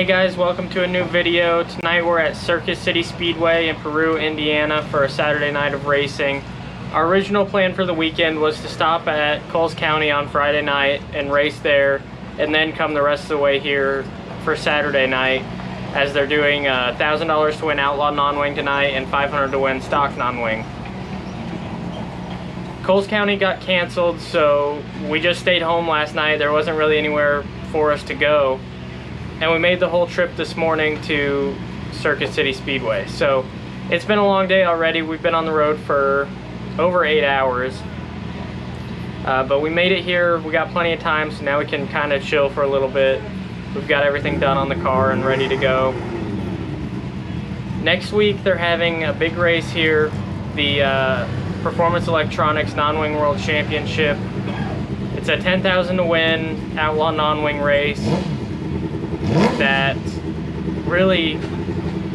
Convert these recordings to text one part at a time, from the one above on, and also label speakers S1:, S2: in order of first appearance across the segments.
S1: Hey guys, welcome to a new video. Tonight we're at Circus City Speedway in Peru, Indiana for a Saturday night of racing. Our original plan for the weekend was to stop at Coles County on Friday night and race there, and then come the rest of the way here for Saturday night, as they're doing $1,000 to win Outlaw Non-Wing tonight and $500 to win Stock Non-Wing. Coles County got canceled, so we just stayed home last night. There wasn't really anywhere for us to go. And we made the whole trip this morning to Circus City Speedway. So it's been a long day already. We've been on the road for over 8 hours. But we made it here. We got plenty of time, so now we can kind of chill for a little bit. We've got everything done on the car and ready to go. Next week they're having a big race here, the Performance Electronics Non-Wing World Championship. It's a $10,000 to win Outlaw Non-Wing race that really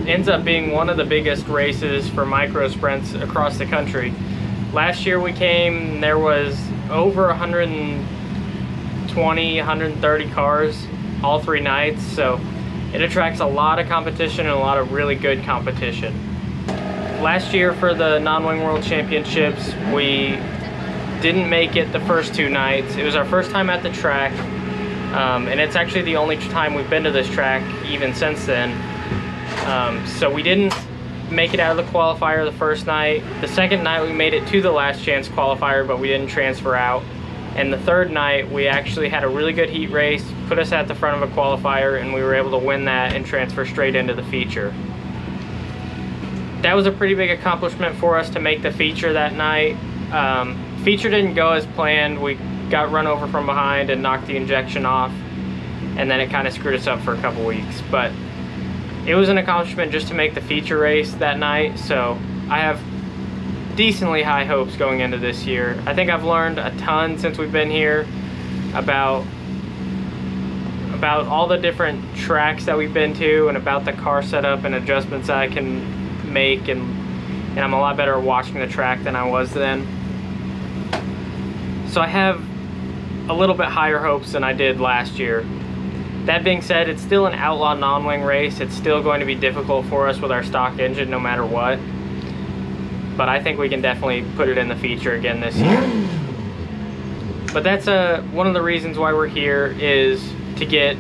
S1: ends up being one of the biggest races for micro sprints across the country. Last year we came, there was over 120, 130 cars all 3 nights, so it attracts a lot of competition and a lot of really good competition. Last year for the Non-Wing World Championships, we didn't make it the first 2 nights. It was our first time at the track. And it's actually the only time we've been to this track even since then. So we didn't make it out of the qualifier the first night. The second night we made it to the last chance qualifier, but we didn't transfer out. And the third night we actually had a really good heat race, put us at the front of a qualifier, and we were able to win that and transfer straight into the feature. That was a pretty big accomplishment for us to make the feature that night. Feature didn't go as planned. We got run over from behind and knocked the injection off, and then it kind of screwed us up for a couple weeks. But it was an accomplishment just to make the feature race that night, so I have decently high hopes going into this year. I think I've learned a ton since we've been here about all the different tracks that we've been to, and about the car setup and adjustments that I can make, and I'm a lot better at watching the track than I was then. So I have a little bit higher hopes than I did last year. That being said, it's still an Outlaw Non-Wing race. It's still going to be difficult for us with our stock engine no matter what. But I think we can definitely put it in the feature again this year. But that's one of the reasons why we're here, is to get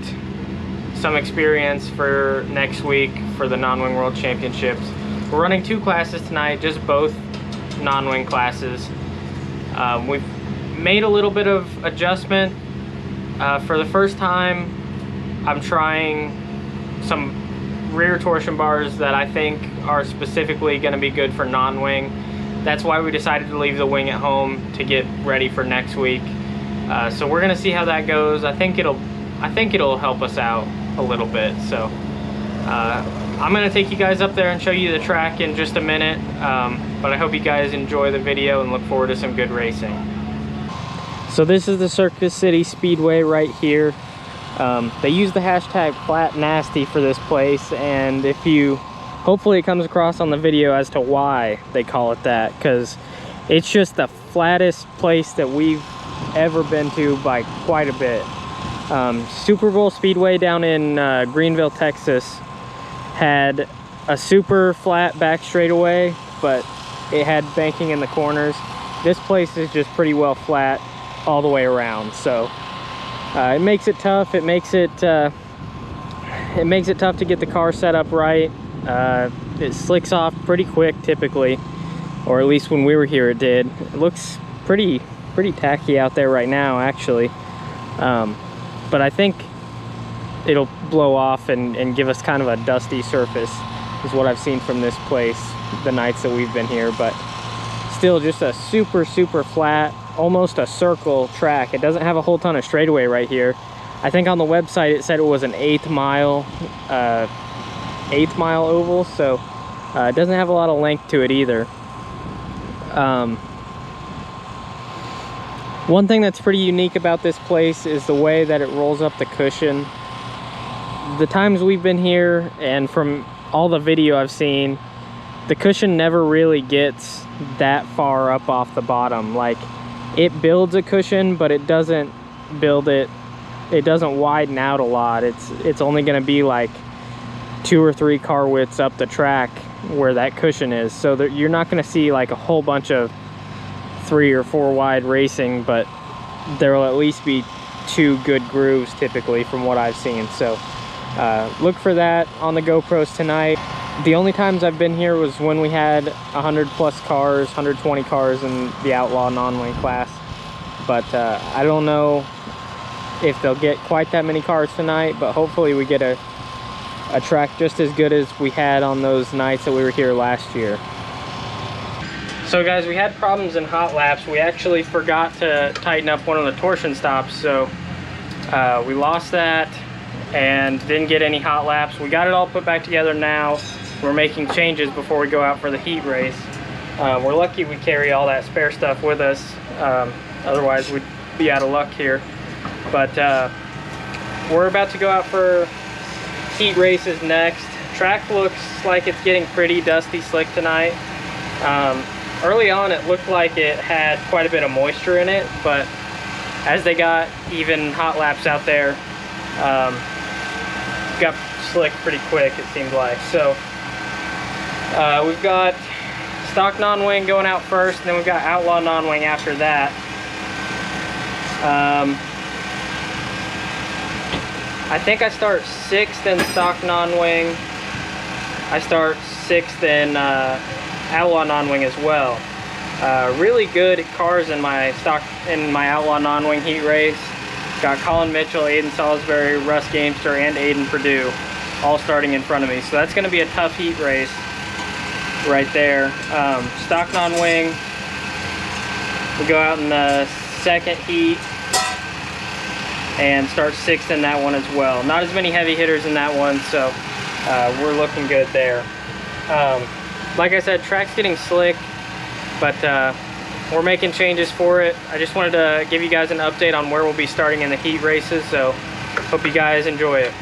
S1: some experience for next week for the Non-Wing World Championships. We're running 2 classes tonight, just both non-wing classes. We've made a little bit of adjustment. For the first time, I'm trying some rear torsion bars that I think are specifically going to be good for non-wing. That's why we decided to leave the wing at home to get ready for next week. So we're going to see how that goes. I think it'll help us out a little bit. So I'm going to take you guys up there and show you the track in just a minute. But I hope you guys enjoy the video and look forward to some good racing. So this is the Circus City Speedway right here. They use the hashtag #FlatNasty for this place, and hopefully it comes across on the video as to why they call it that, because it's just the flattest place that we've ever been to by quite a bit. Super Bowl Speedway down in Greenville, Texas had a super flat back straightaway, but it had banking in the corners. This place is just pretty well flat all the way around, so it makes it tough. It makes it tough to get the car set up right. It slicks off pretty quick typically, or at least when we were here it did. It looks pretty tacky out there right now actually, but I think it'll blow off and give us kind of a dusty surface, is what I've seen from this place the nights that we've been here. But still just a super flat, almost a circle track. It doesn't have a whole ton of straightaway right here. I think on the website it said it was an 8th mile oval, so it doesn't have a lot of length to it either. One thing that's pretty unique about this place is the way that it rolls up the cushion. The times we've been here, and from all the video I've seen, the cushion never really gets that far up off the bottom. Like, it builds a cushion, but it doesn't build it it doesn't widen out a lot. It's only going to be like 2 or 3 car widths up the track where that cushion is, so that you're not going to see like a whole bunch of 3 or 4 wide racing, but there will at least be 2 good grooves typically from what I've seen. So look for that on the GoPros tonight. The only times I've been here was when we had 100 plus cars, 120 cars in the Outlaw non-wing class, but I don't know if they'll get quite that many cars tonight, but hopefully we get a track just as good as we had on those nights that we were here last year. So guys, we had problems in hot laps. We actually forgot to tighten up one of the torsion stops, so we lost that and didn't get any hot laps. We got it all put back together now. We're making changes before we go out for the heat race. We're lucky we carry all that spare stuff with us, otherwise we'd be out of luck here. But we're about to go out for heat races next. Track looks like it's getting pretty dusty slick tonight. Early on it looked like it had quite a bit of moisture in it, but as they got even hot laps out there, got slick pretty quick, it seemed like. So we've got stock non-wing going out first, and then we've got outlaw non-wing after that. I think I start 6th in stock non-wing. I start 6th in outlaw non-wing as well. Really good cars in my outlaw non-wing heat race. Got Colin Mitchell, Aiden Salisbury, Russ Gamester, and Aiden Purdue all starting in front of me. So that's going to be a tough heat race right there. Stock non-wing, we go out in the 2nd heat and start 6th in that one as well. Not as many heavy hitters in that one, so we're looking good there. Like I said, track's getting slick, but we're making changes for it. I just wanted to give you guys an update on where we'll be starting in the heat races, so hope you guys enjoy it.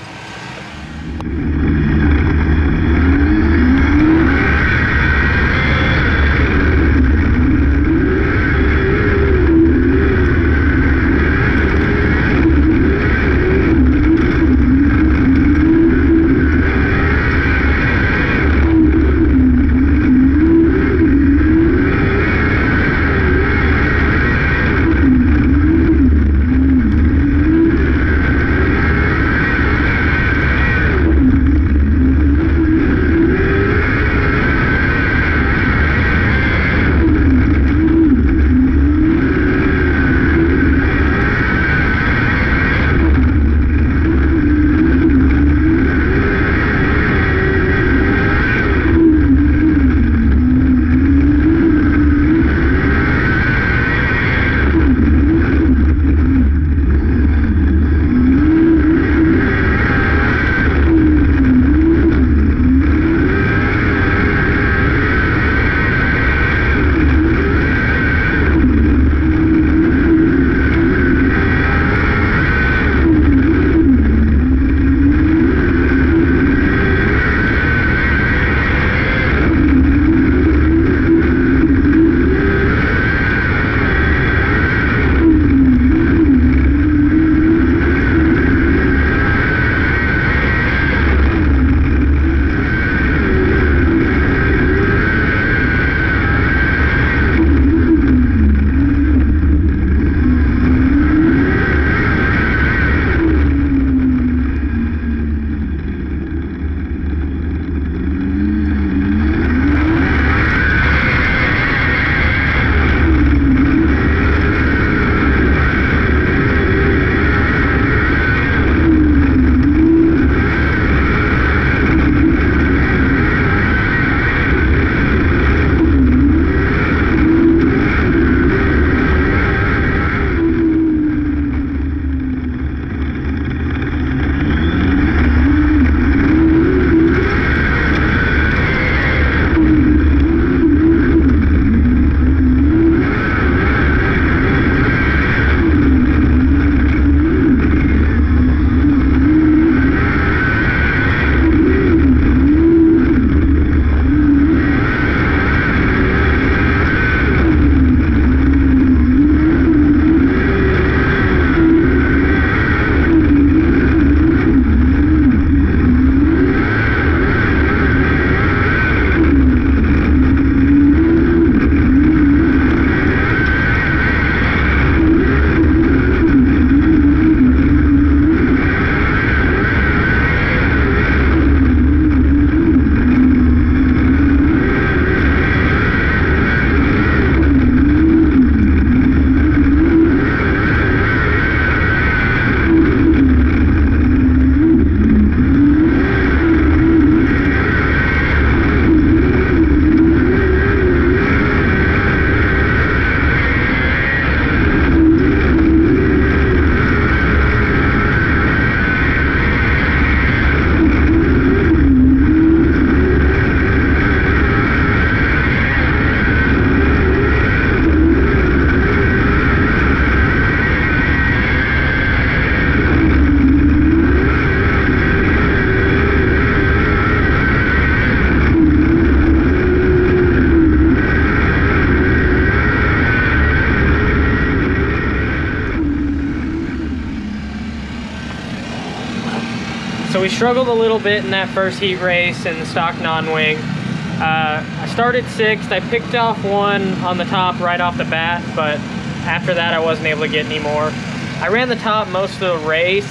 S1: we struggled a little bit in that first heat race in the stock non-wing. I started 6th. I picked off one on the top right off the bat, but after that I wasn't able to get any more. I ran the top most of the race,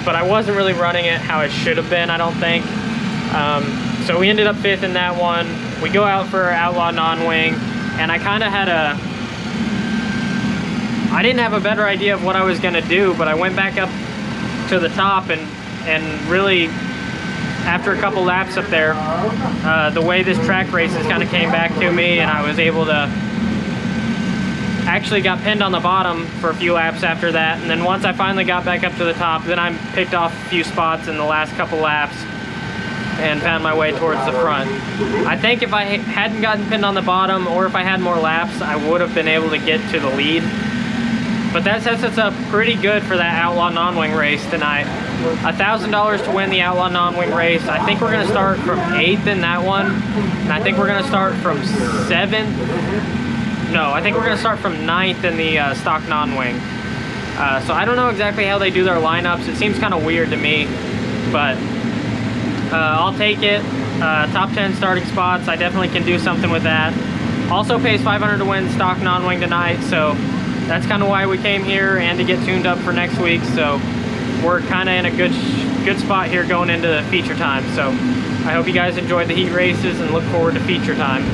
S1: but I wasn't really running it how it should have been, I don't think. So we ended up 5th in that one. We go out for Outlaw non-wing, and I kind of had I didn't have a better idea of what I was gonna do, but I went back up to the top and really, after a couple laps up there, the way this track races kind of came back to me, and I was able to actually got pinned on the bottom for a few laps after that. And then once I finally got back up to the top, then I picked off a few spots in the last couple laps and found my way towards the front. I think if I hadn't gotten pinned on the bottom, or if I had more laps, I would have been able to get to the lead. But that sets us up pretty good for that Outlaw non-wing race tonight. $1,000 to win the Outlaw non-wing race. I think we're gonna start from 8th in that one. And I think we're gonna start from 7th. No, I think we're gonna start from 9th in the stock non-wing. So I don't know exactly how they do their lineups. It seems kind of weird to me, but I'll take it. Top 10 starting spots, I definitely can do something with that. Also pays $500 to win stock non-wing tonight, so that's kind of why we came here, and to get tuned up for next week. So we're kind of in a good spot here going into feature time. So I hope you guys enjoyed the heat races and look forward to feature time.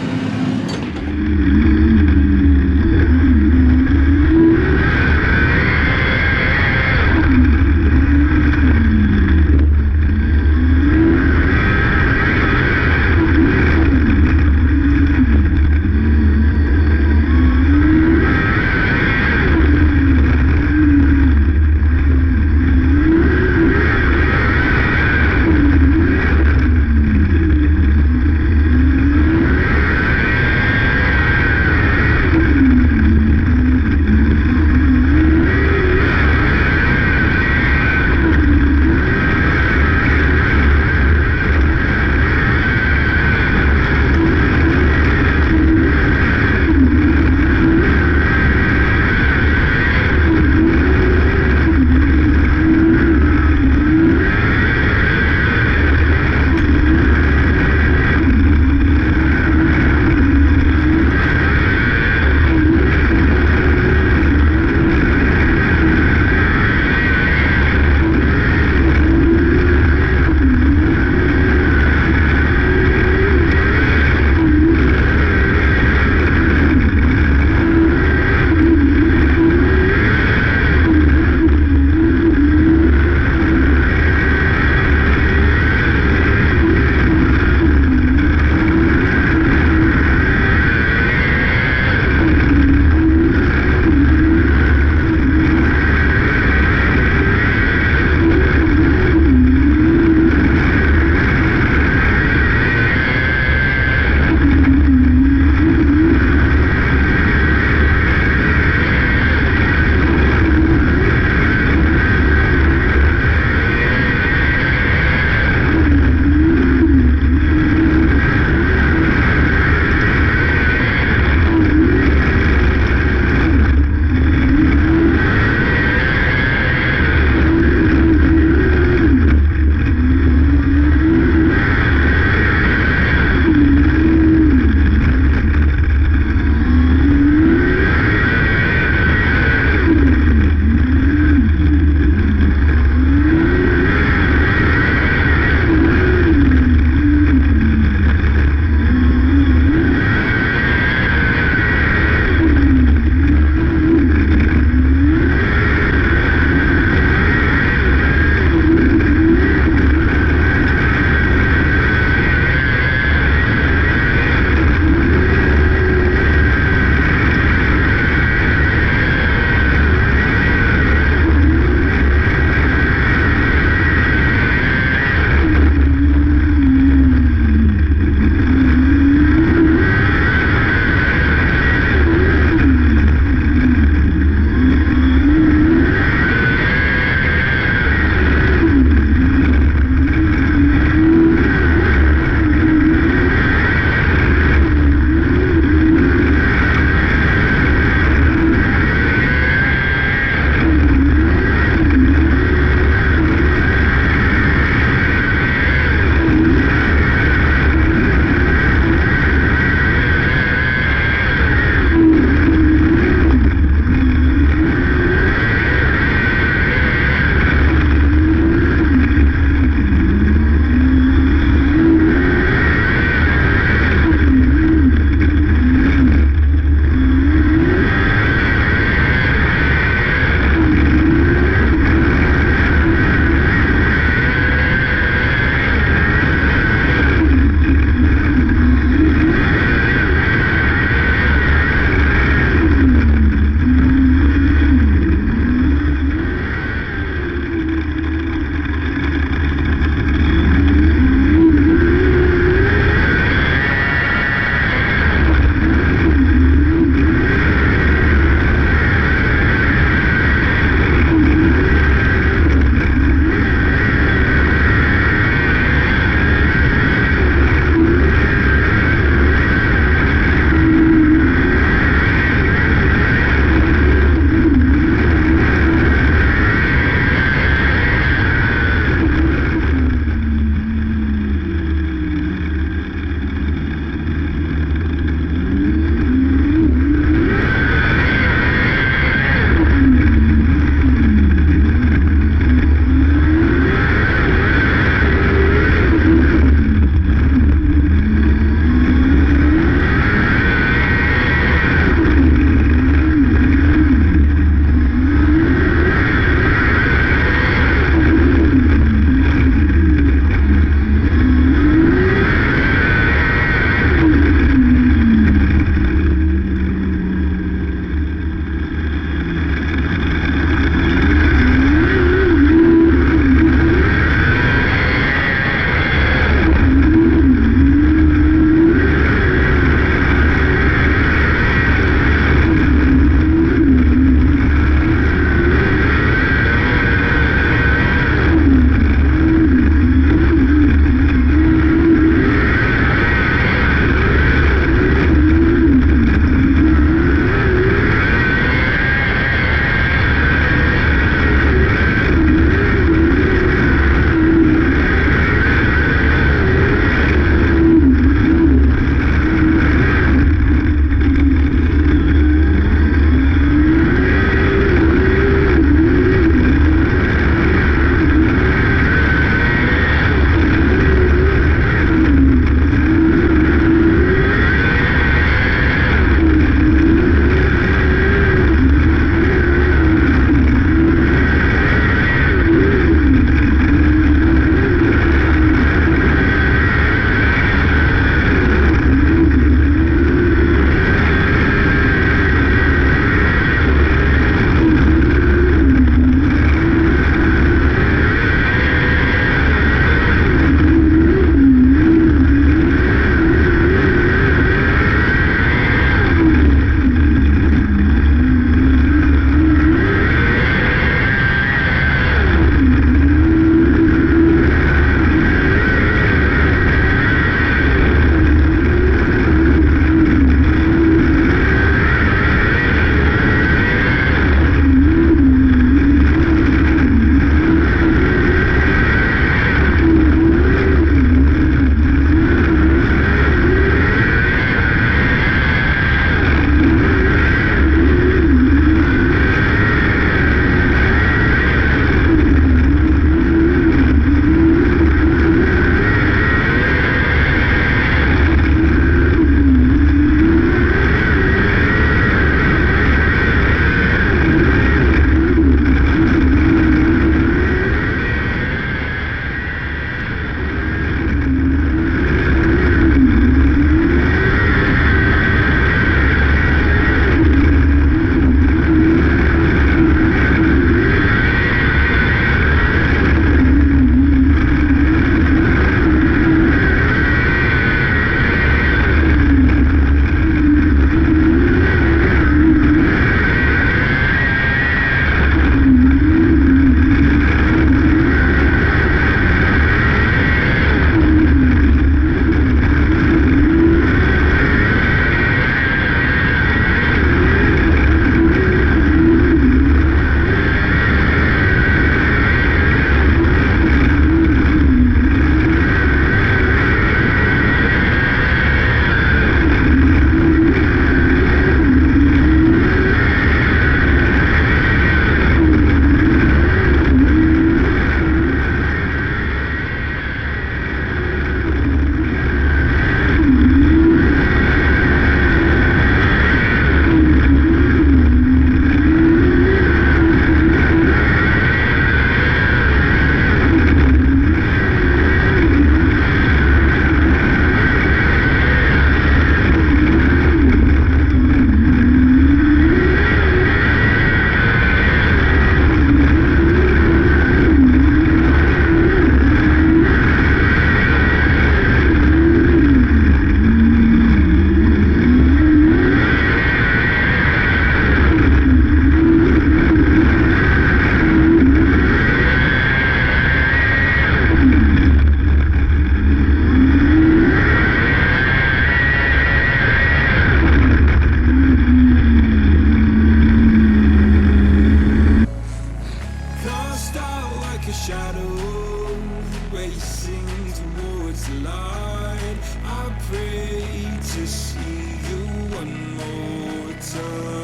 S2: so